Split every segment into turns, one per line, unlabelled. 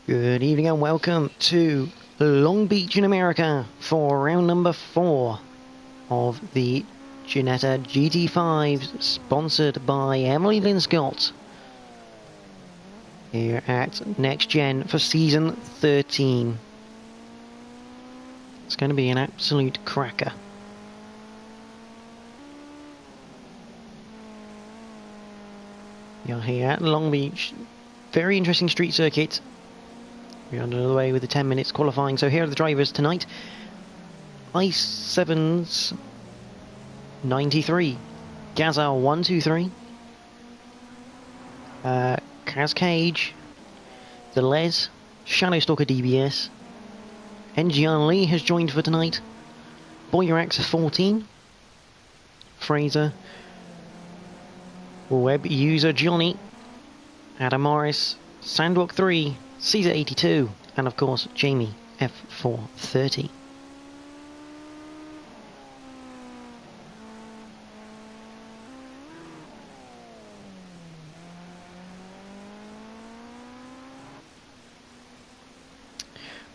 Good evening and welcome to Long Beach in America for round number 4 of the Ginetta GT5, sponsored by Emily Linscott here at NXTGEN for season 13. It's going to be an absolute cracker. We are here at Long Beach. Very interesting street circuit. We're under the way with the 10 minutes qualifying. So here are the drivers tonight. Ice7's 93. Gaza 123. Cascade. The Les. Shadowstalker DBS. NGN Lee has joined for tonight. Boyerax 14. Fraser. Web user Johnny. Adam Morris. Sandwalk 3. Caesar 82, and of course Jamie F430.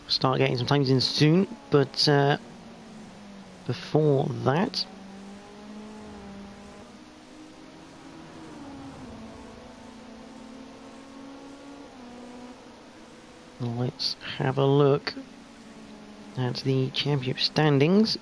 We'll start getting some times in soon, but before that, let's have a look at the championship standings.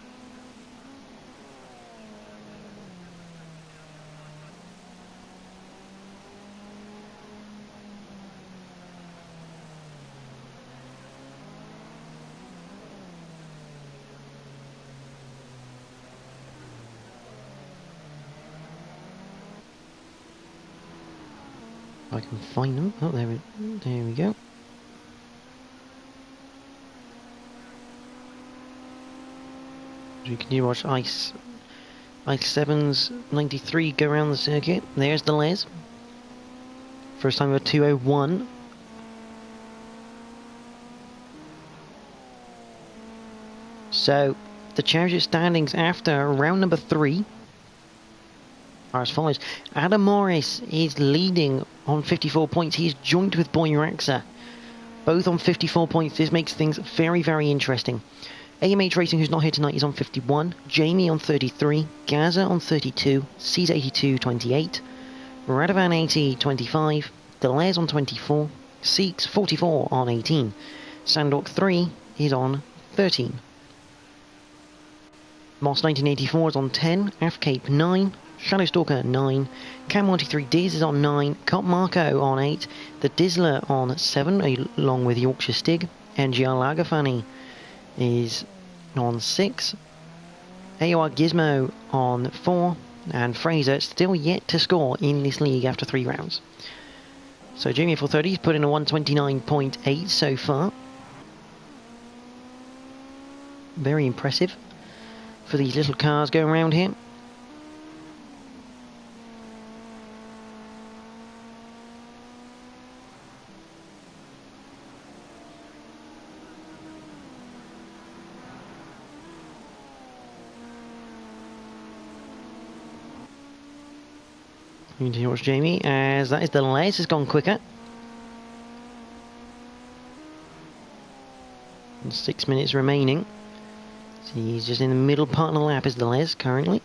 If I can find them. Oh, there we go. You can watch Ice 7's 93 go around the circuit. There's the Les. First time of 2:01. So the championship standings after round number 3 are as follows. Adam Morris is leading on 54 points. He is joint with Boyeraxa, both on 54 points. This makes things very, very interesting. AMH Racing, who's not here tonight, is on 51. Jamie on 33. Gaza on 32. Caesar 82, 28. Radovan 80, 25. Deleuze on 24. Seeks 44 on 18. Sandok 3 is on 13. Moss 1984 is on 10. Afcape 9. Shadowstalker 9. Cam13 Diz is on 9. Cop Marco on 8. The Dizzler on 7, along with Yorkshire Stig. NGR Lagerfani is on 6. AOR Gizmo on 4. And Fraser still yet to score in this league after 3 rounds. So Jamie F430 has put in a 129.8 so far. Very impressive for these little cars going around here. You can watch Jamie, as that is the Les has gone quicker. And 6 minutes remaining. So he's just in the middle part of the lap is the Les currently.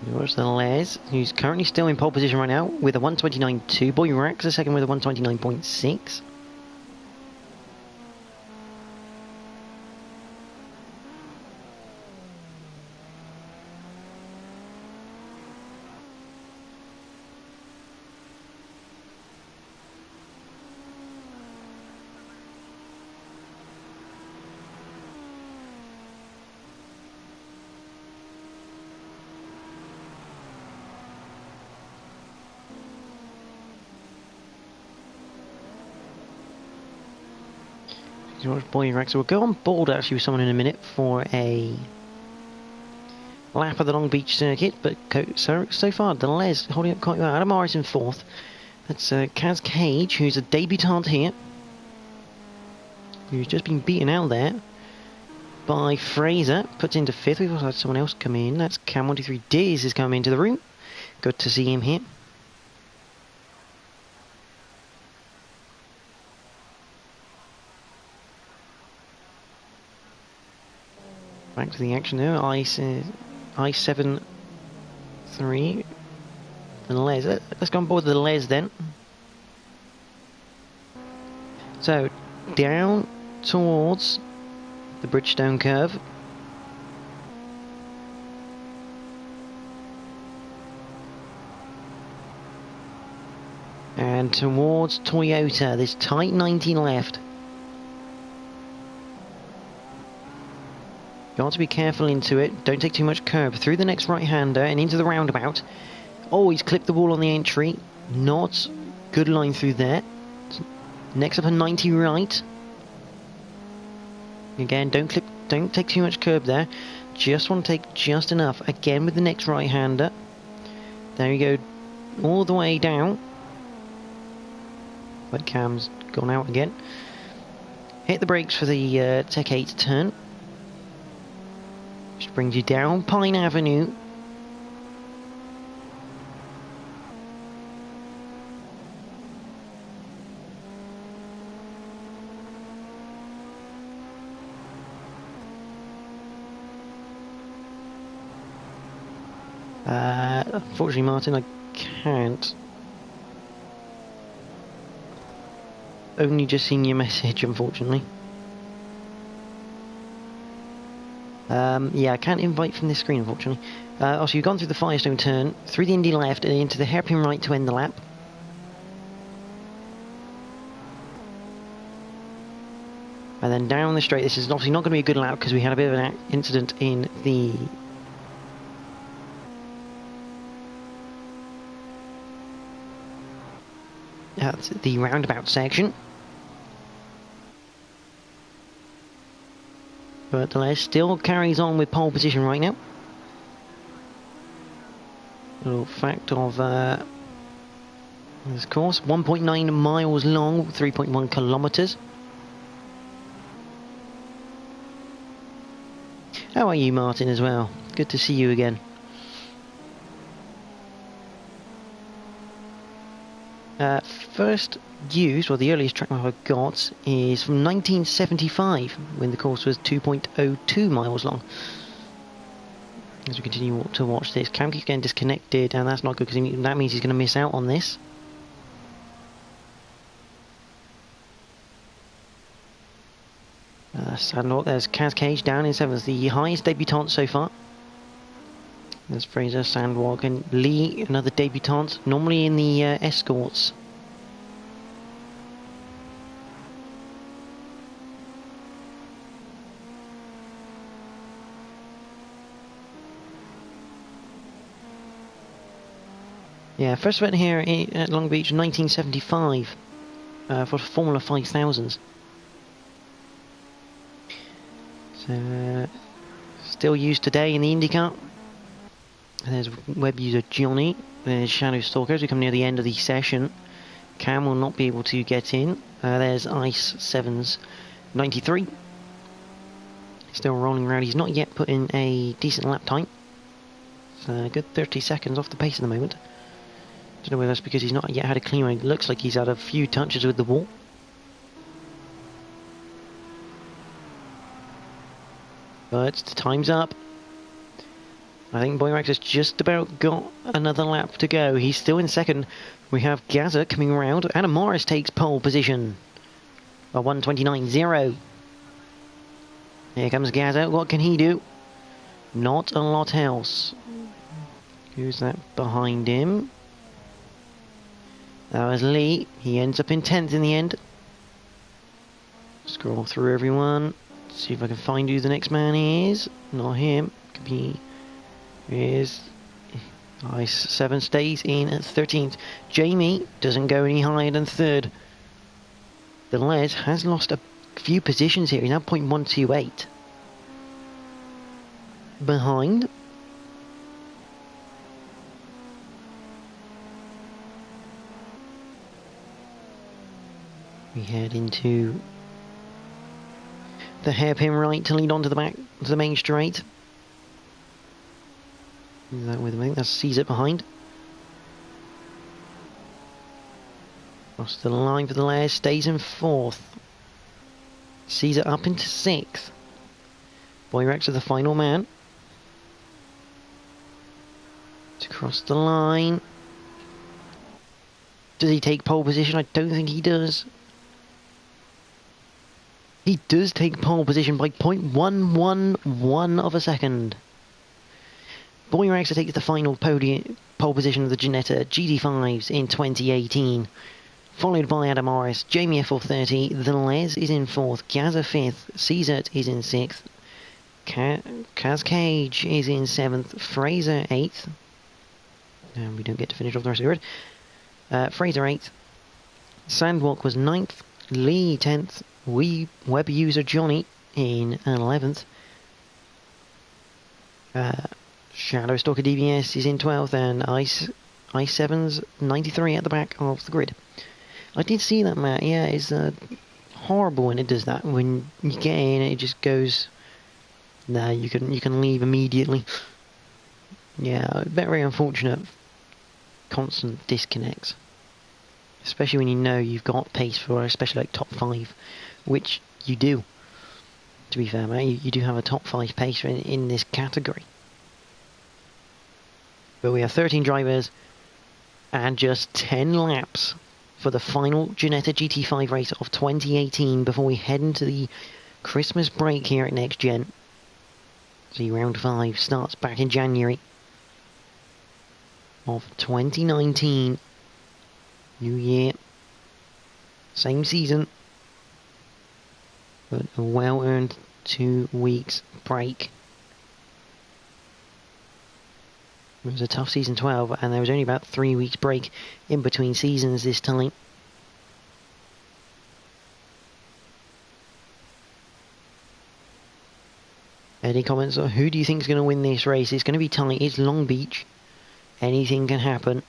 There's the Les, who's currently still in pole position right now with a 129.2. Boy Rex a second with a 129.6. Boy Rex. We'll go on board actually with someone in a minute for a lap of the Long Beach circuit, but so far the Les holding up quite well. Adam Morris in fourth. That's Kaz Cage, who's a debutant here, who's just been beaten out there by Fraser, puts into fifth. We've also had someone else come in. That's Cam123 Diz has come into the room. Good to see him here. Back to the action there. I7-3. The Les. Let's go on board the Les then. So, down towards the Bridgestone curve. And towards Toyota, this tight 19 left. Got to be careful into it. Don't take too much curb. Through the next right-hander and into the roundabout. Oh, he's clipped the wall on the entry. Not good line through there. Next up a 90 right. Again, don't take too much curb there. Just want to take just enough. Again with the next right-hander. There you go. All the way down. But Cam's gone out again. Hit the brakes for the Tech 8 turn. Which brings you down Pine Avenue. Unfortunately, Martin, I can't. Only just seen your message, unfortunately. Yeah, I can't invite from this screen, unfortunately. Also, you've gone through the Firestone turn, through the Indy left, and into the hairpin right to end the lap. And then down the straight. This is obviously not going to be a good lap because we had a bit of an incident in the roundabout section. But the Les still carries on with pole position right now. A little fact of this course, 1.9 miles long, 3.1 kilometres. How are you, Martin, as well? Good to see you again. First used, well, the earliest track map I've got is from 1975, when the course was 2.02 miles long. As we continue to watch this, Cam keeps getting disconnected, and that's not good because that means he's going to miss out on this. Sandwalk, there's Kaz Cage down in 7th, the highest debutant so far. There's Fraser, Sandwalk, and Lee, another debutant, normally in the escorts. Yeah, first event here at Long Beach in 1975 for Formula 5000s. So, still used today in the IndyCar. There's web user Johnny. There's Shadow Stalker as we come near the end of the session. Cam will not be able to get in. There's Ice 7's 93. Still rolling around. He's not yet put in a decent lap time. So a good 30 seconds off the pace at the moment. Don't know whether that's because he's not yet had a clean run. It looks like he's had a few touches with the wall. But the time's up. I think Boyrax has just about got another lap to go. He's still in second. We have Gaza coming around. Adam Morris takes pole position. A 1:29.0. Here comes Gaza. What can he do? Not a lot else. Who's that behind him? That was Lee. He ends up in 10th in the end. Scroll through everyone. See if I can find who the next man is. Not him. Could be. Is. Ice7 stays in at 13th. Jamie doesn't go any higher than 3rd. The Les has lost a few positions here. He's now 0.128. Behind. We head into the hairpin right to lead on to the back to the main straight. Is that with me? That's Caesar behind. Across the line for the Les, stays in 4th. Caesar up into 6th. Boyrax is the final man. To cross the line. Does he take pole position? I don't think he does. He does take pole position by 0.111 of a second. Boyrax takes the final pole position of the Ginetta GT5s in 2018. Followed by Adam Morris, Jamie F430, the Les is in 4th, Gaza 5th, Caesar is in 6th, Kaz Cage is in 7th, Fraser 8th. And we don't get to finish off the rest of the grid. Fraser 8th, Sandwalk was 9th, Lee 10th, web user Johnny in 11th. Shadow Stalker DBS is in 12th, and Ice7's 93 at the back of the grid. I did see that, Matt. Yeah, it's horrible when it does that. When you get in, it just goes. Nah, you can leave immediately. Yeah, very unfortunate. Constant disconnects, especially when you know you've got pace for especially like top 5, which you do. To be fair, mate, you do have a top 5 pacer in this category. But we have 13 drivers and just 10 laps for the final Ginetta GT5 race of 2018 before we head into the Christmas break here at NXTGEN. See, round 5 starts back in January of 2019. New year, same season, but a well-earned 2 weeks break. It was a tough season 12, and there was only about 3 weeks break in between seasons this time. Any comments on who do you think is going to win this race? It's going to be tight. It's Long Beach. Anything can happen.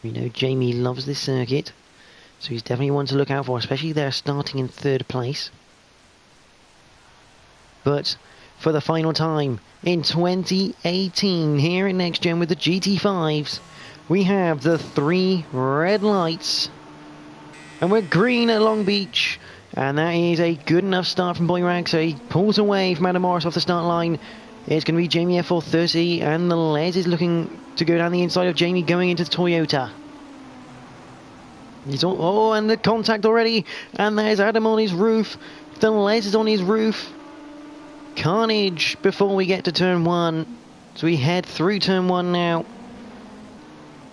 We know Jamie loves this circuit, so he's definitely one to look out for, especially they're starting in 3rd place. But for the final time in 2018 here in NXTGEN with the GT5s, we have the 3 red lights, and we're green at Long Beach, and that is a good enough start from Boyrax. So he pulls away from Adam Morris off the start line. It's going to be Jamie F430, and the Les is looking to go down the inside of Jamie going into the Toyota. And the contact already, and there's Adam on his roof. The Les is on his roof. Carnage before we get to turn 1. So we head through turn 1 now.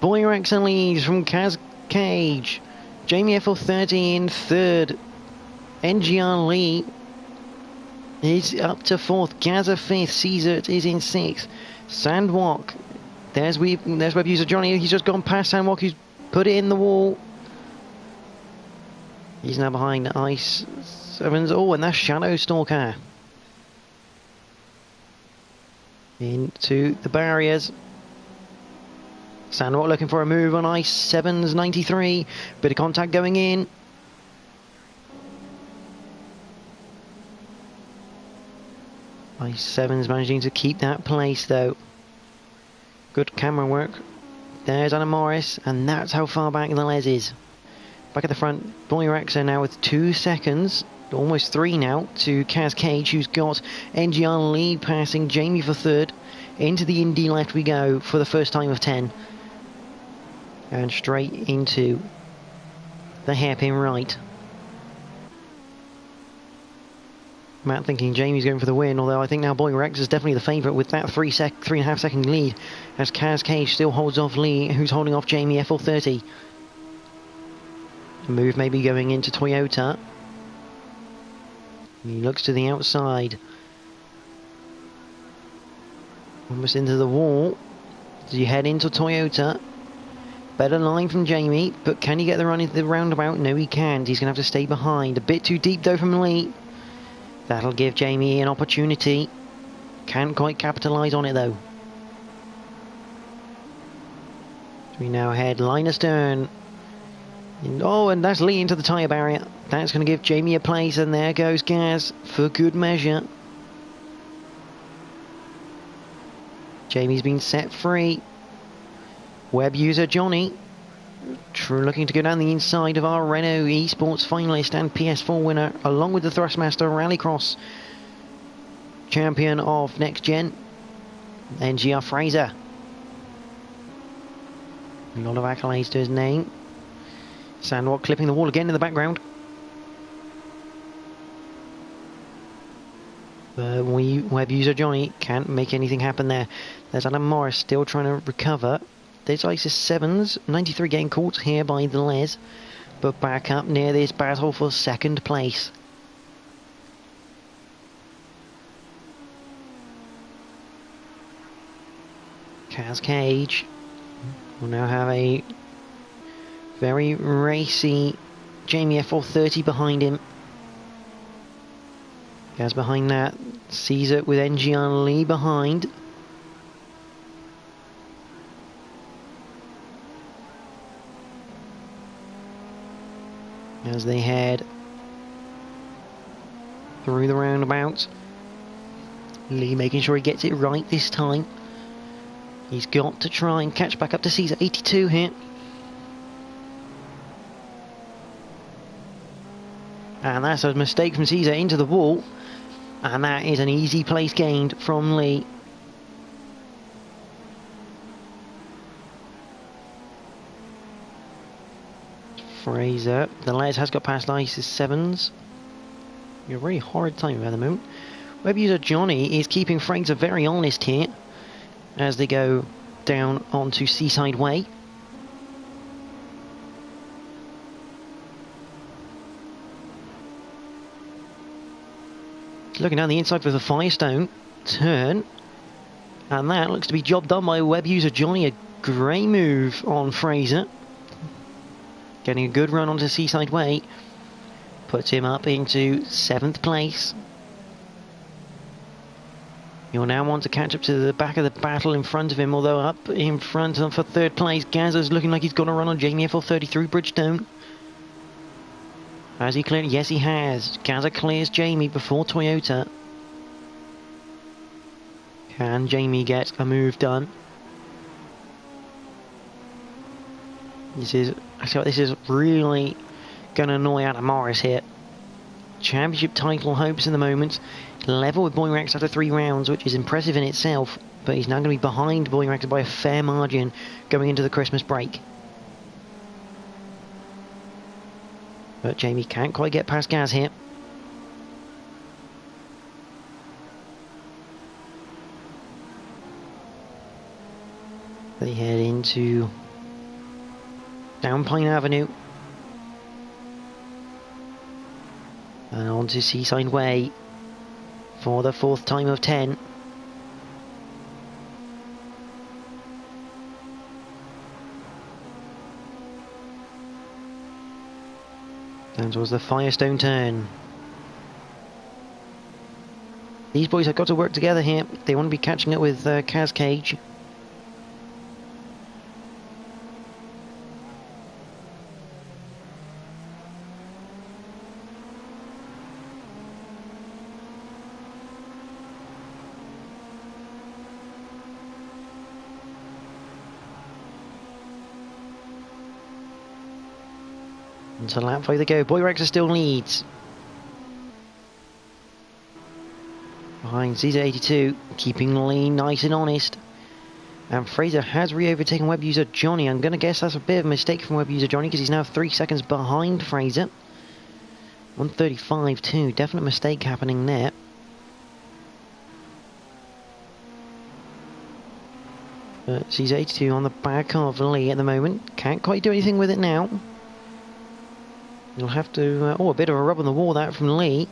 Boyrax and leads from Kaz Cage. Jamie F430 in 3rd. NGR Lee is up to 4th. Gaza 5th. Caesar is in 6th. Sandwalk. There's web user Johnny. He's just gone past Sandwalk. He's put it in the wall. He's now behind Ice 7's. Oh, and that's Shadow Stalker. Into the barriers. Sandwalk looking for a move on Ice 7's 93. Bit of contact going in. Ice 7's managing to keep that place though. Good camera work. There's Adam Morris, and that's how far back the Les is. Back at the front, Boyrax now with 2 seconds. almost 3 now to Kaz Cage, who's got NGR lead, passing Jamie for third. Into the Indy left we go for the first time of 10. And straight into the hairpin right. Matt thinking Jamie's going for the win, although I think now Boy Rex is definitely the favourite with that 3.5 second lead, as Kaz Cage still holds off Lee, who's holding off Jamie FL30. The move maybe going into Toyota. He looks to the outside. Almost into the wall. Does he head into Toyota? Better line from Jamie, but can he get the run into the roundabout? No, he can't. He's going to have to stay behind. A bit too deep though from Lee. That'll give Jamie an opportunity. Can't quite capitalise on it though. We now head line astern. And that's Lee into the tyre barrier. That's going to give Jamie a place, and there goes Gaz for good measure. Jamie's been set free. Web user Johnny looking to go down the inside of our Renault Esports finalist and PS4 winner, along with the Thrustmaster Rallycross champion of Next Gen, NGR Fraser. A lot of accolades to his name. Sandwalk clipping the wall again in the background. Web user Johnny can't make anything happen there. There's Adam Morris still trying to recover. There's ISIS 7s, 93 getting caught here by the Les, but back up near this battle for second place. Kaz Cage will now have a very racy Jamie FL30 behind him. Gaz behind that, Caesar with NGR Lee behind. As they head through the roundabout. Lee making sure he gets it right this time. He's got to try and catch back up to Caesar. 82 here. And that's a mistake from Caesar into the wall. And that is an easy place gained from Lee. Fraser, the Les has got past ISIS 7s. A very horrid time at the moment. Web user Johnny is keeping Fraser very honest here as they go down onto Seaside Way. Looking down the inside for the Firestone turn, and that looks to be job done by web user Johnny. A great move on Fraser, getting a good run onto Seaside Way, puts him up into 7th place. You'll now want to catch up to the back of the battle in front of him, although up in front for 3rd place, Gazza's looking like he's got a run on Jamie FL30 through Bridgestone. Has he cleared? Yes, he has. Gazza clears Jamie before Toyota. Can Jamie get a move done? This is really going to annoy Adam Morris here. Championship title hopes in the moment. Level with Boyrax after 3 rounds, which is impressive in itself, but he's now going to be behind Boyrax by a fair margin going into the Christmas break. But Jamie can't quite get past Gaz here. They head into down Pine Avenue and on to Seaside Way for the 4th time of 10. Down towards the Firestone turn. These boys have got to work together here. They want to be catching up with Kaz Cage. Into lap 5 they go. Boyrax still leads. Behind Caesar82, keeping Lee nice and honest. And Fraser has re-overtaken web user Johnny. I'm going to guess that's a bit of a mistake from web user Johnny because he's now 3 seconds behind Fraser. 135 too, definite mistake happening there. Caesar 82 on the back of Lee at the moment. Can't quite do anything with it now. You'll have to... a bit of a rub on the wall that from Lee.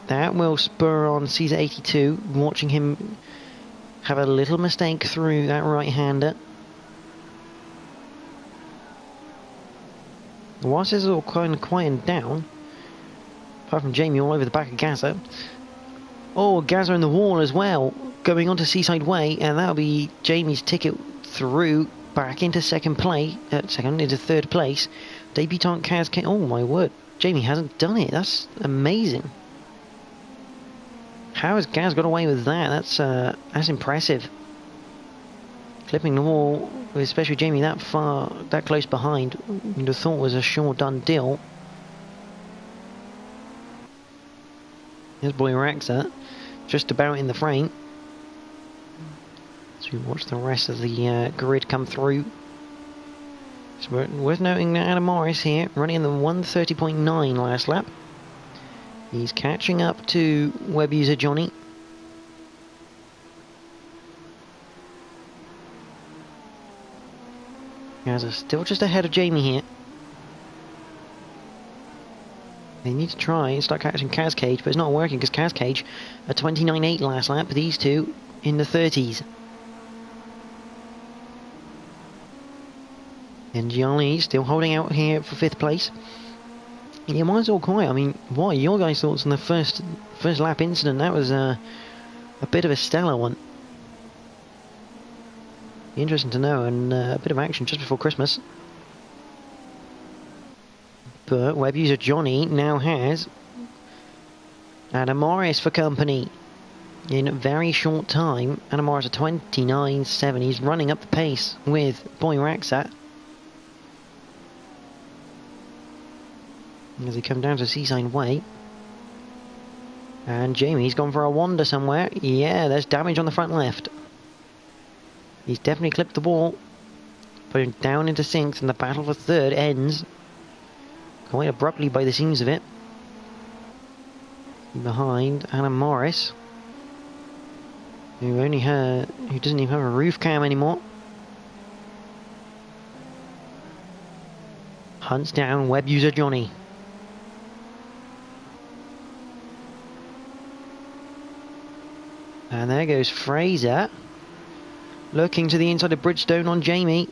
That will spur on Caesar 82, watching him have a little mistake through that right-hander. Whilst this is all kind of quieting down, apart from Jamie all over the back of Gazza. Oh, Gazza in the wall as well, going on to Seaside Way, and that'll be Jamie's ticket through back into into third place. Debutant Kaz came. Oh my word, Jamie hasn't done it. That's amazing. How has Gaz got away with that? That's impressive. Clipping the wall, especially Jamie that close behind, you'd have thought was a sure done deal. Here's Boy Raxa, just about in the frame. So we watch the rest of the grid come through. It's worth noting that Adam Morris here, running in the 130.9 last lap. He's catching up to web user Johnny. Gaz still just ahead of Jamie here. They need to try and start catching Kaz Cage, but it's not working because Kaz Cage at 29.8 last lap, these two in the 30s. And Gianni still holding out here for 5th place. Yeah, mine's all quiet. I mean, what are your guys' thoughts on the first lap incident? That was a bit of a stellar one. Interesting to know, and a bit of action just before Christmas. But web user Johnny now has Adam Morris for company. In a very short time, Adam Morris at 29.7. He's running up the pace with Boy Raxa. As he come down to Seaside Way. And Jamie's gone for a wander somewhere. Yeah, there's damage on the front left. He's definitely clipped the wall. Putting down into 6th, and the battle for 3rd ends quite abruptly by the seams of it. Behind Adam Morris, who doesn't even have a roof cam anymore. Hunts down web user Johnny. And there goes Fraser, looking to the inside of Bridgestone on Jamie.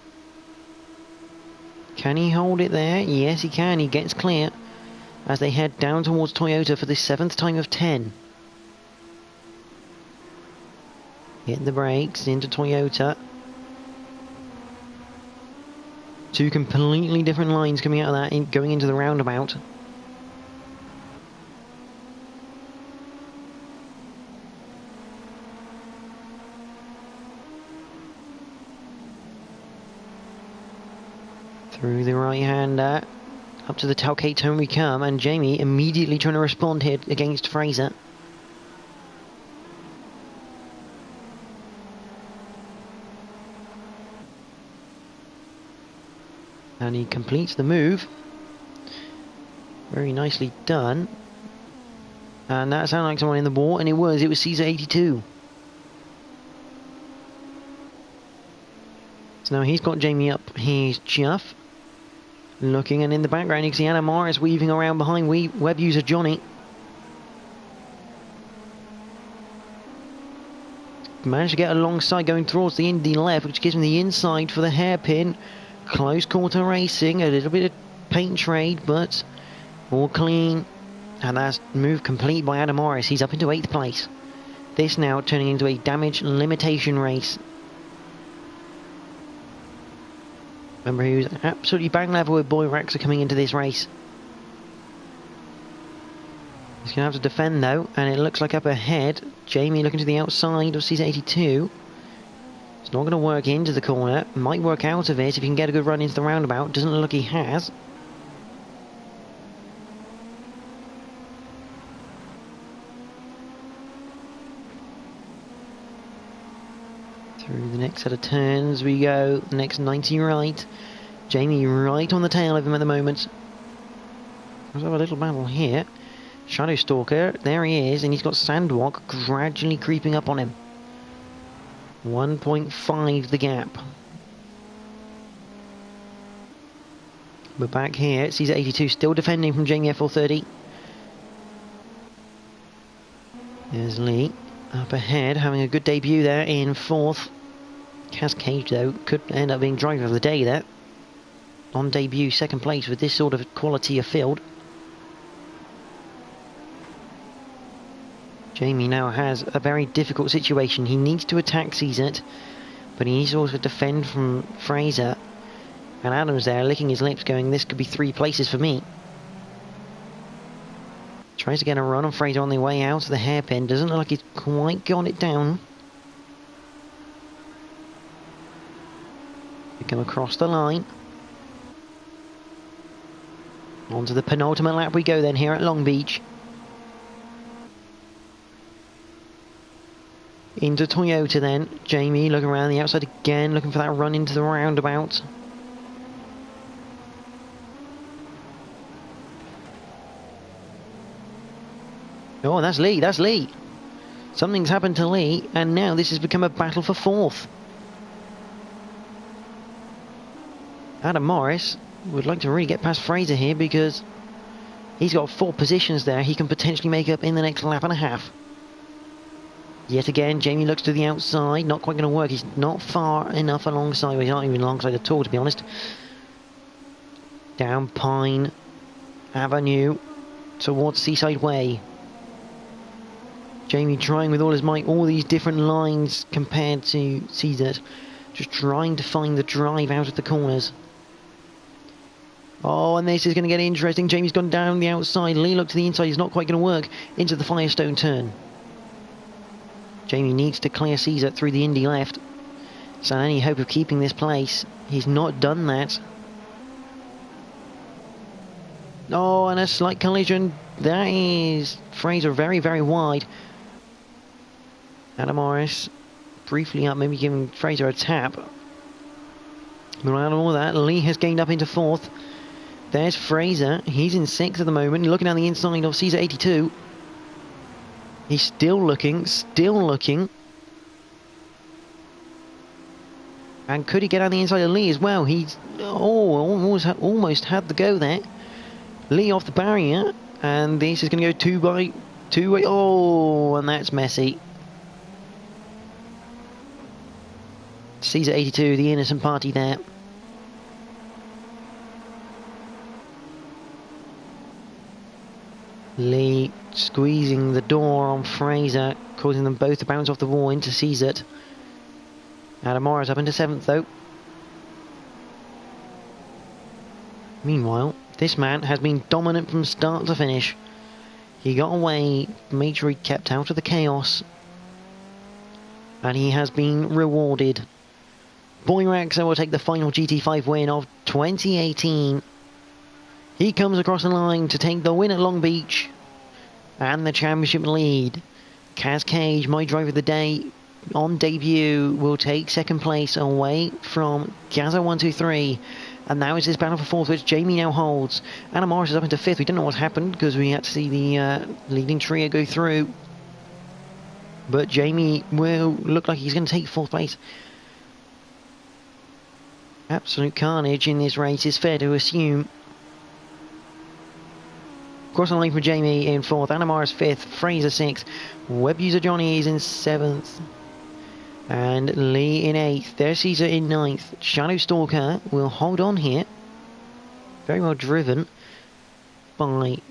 Can he hold it there? Yes, he can. He gets clear as they head down towards Toyota for the 7th time of 10. Hit the brakes into Toyota. Two completely different lines coming out of that, going into the roundabout. Through the right-hander, up to the tailgate turn we come, and Jamie immediately trying to respond here against Fraser. And he completes the move. Very nicely done. And that sounded like someone in the wall, and it was Caesar 82. So now he's got Jamie up, he's Chuff. Looking, and in the background you can see Anna Morris weaving around behind web user Johnny. Managed to get alongside going towards the Indy left, which gives him the inside for the hairpin. Close quarter racing, a little bit of paint trade, but all clean. And that's move complete by Adam Morris. He's up into 8th place. This now turning into a damage limitation race. Remember, he was absolutely bang level with Boy Raxa coming into this race. He's going to have to defend though, and it looks like up ahead, Jamie looking to the outside of Caesar 82. It's not going to work into the corner. Might work out of it if he can get a good run into the roundabout. Doesn't look like he has. Through the next set of turns we go. The next 90 right. Jamie right on the tail of him at the moment. Let's have a little battle here. Shadow Stalker, there he is, and he's got Sandwalk gradually creeping up on him. 1.5 the gap. We're back here. Caesar 82 still defending from Jamie F430. There's Lee up ahead, having a good debut there in 4th. Cascade, though, could end up being driver of the day there. On debut, 2nd place with this sort of quality of field. Jamie now has a very difficult situation. He needs to attack Caesar, but he needs to also defend from Fraser. And Adams there, licking his lips, going, this could be 3 places for me. Tries to get a run on Fraser on the way out of the hairpin. Doesn't look like he's quite got it down. We come across the line. Onto the penultimate lap we go then here at Long Beach. Into Toyota then. Jamie looking around the outside again, looking for that run into the roundabout. Oh, that's Lee, that's Lee. Something's happened to Lee, and now this has become a battle for 4th. Adam Morris would like to really get past Fraser here because he's got 4 positions there he can potentially make up in the next lap and a half. Yet again, Jamie looks to the outside, not quite going to work. He's not far enough alongside, well, he's not even alongside at all, to be honest. Down Pine Avenue towards Seaside Way. Jamie trying with all his might, all these different lines compared to Caesar. Just trying to find the drive out of the corners. Oh, and this is going to get interesting. Jamie's gone down the outside. Lee looked to the inside. He's not quite going to work into the Firestone turn. Jamie needs to clear Caesar through the Indy left. So any hope of keeping this place. He's not done that. Oh, and a slight collision. That is Fraser very, very wide. Adam Morris briefly up, maybe giving Fraser a tap. But out of all that, Lee has gained up into 4th. There's Fraser. He's in 6th at the moment. Looking down the inside of Caesar 82. He's still looking, still looking. And could he get on the inside of Lee as well? He's almost had the go there. Lee off the barrier. And this is going to go 2 by 2 way. Oh, and that's messy. Caesar 82, the innocent party there. Lee squeezing the door on Fraser, causing them both to bounce off the wall into Caesar. Adam Morris up into 7th though. Meanwhile, this man has been dominant from start to finish. He got away, made sure he kept out of the chaos. And he has been rewarded. Boy Rexer will take the final GT5 win of 2018. He comes across the line to take the win at Long Beach and the championship lead. Cascade, my driver of the day, on debut, will take 2nd place away from Gaza123. And now it's this battle for 4th, which Jamie now holds. Adam Morris is up into 5th. We don't know what's happened because we had to see the leading trio go through. But Jamie will look like he's going to take 4th place. Absolute carnage in this race is fair to assume. Cross the line for Jamie in 4th, Adam Morris 5th, Fraser 6th, Web User Johnny is in 7th, and Lee in 8th. There's Caesar in 9th. Shadow Stalker will hold on here. Very well driven by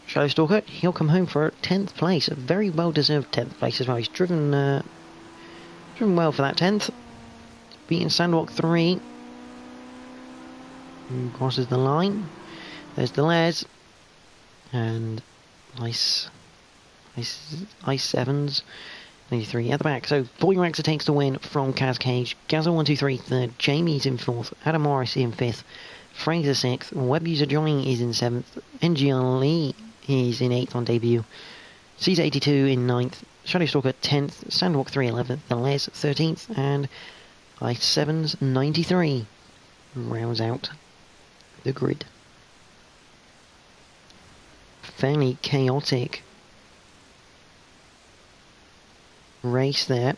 Shadow Stalker. He'll come home for 10th place, a very well deserved 10th place as well. He's driven well for that 10th. Beating Sandwalk 3. Crosses the line. There's Deleuze. And Ice Sevens, 93 at the back. So Boy Rexer takes the win from Cascade. Gaza123 3rd, Jamie's in 4th, Adam Morris in 5th, Fraser 6th, Web User Johnny is in 7th, NGL Lee is in 8th on debut, Caesar 82 in 9th, Shadowstalker 10th, Sandwalk 3 11th, the Les 13th, and I7's 93 rounds out the grid. Fairly chaotic race there.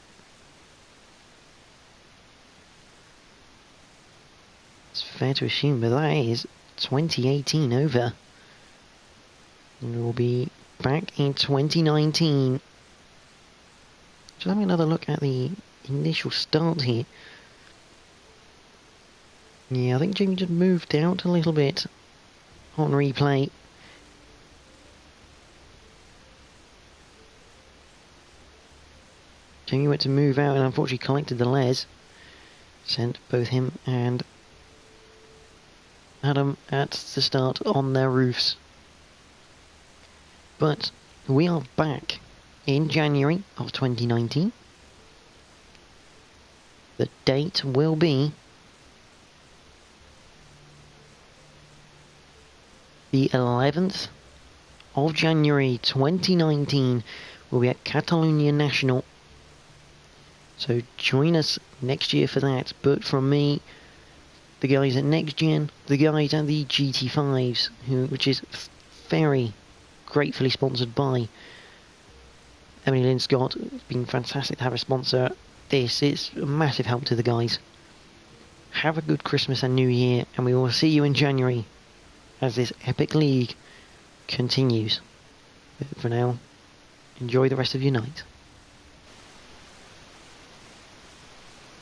It's fair to assume, but that is 2018 over. And we'll be back in 2019. Just having another look at the initial start here. Yeah, I think Jamie just moved out a little bit on replay. Jamie went to move out and unfortunately collected the Les. Sent both him and Adam at the start on their roofs. But we are back in January of 2019. The date will be the 11th of January 2019. We'll be at Catalunya National. So join us next year for that. But from me, the guys at NXTGEN, the guys at the GT5s, which is very gratefully sponsored by Emily Linscott. It's been fantastic to have a sponsor. This is a massive help to the guys. Have a good Christmas and New Year, and we will see you in January as this epic league continues. But for now, enjoy the rest of your night.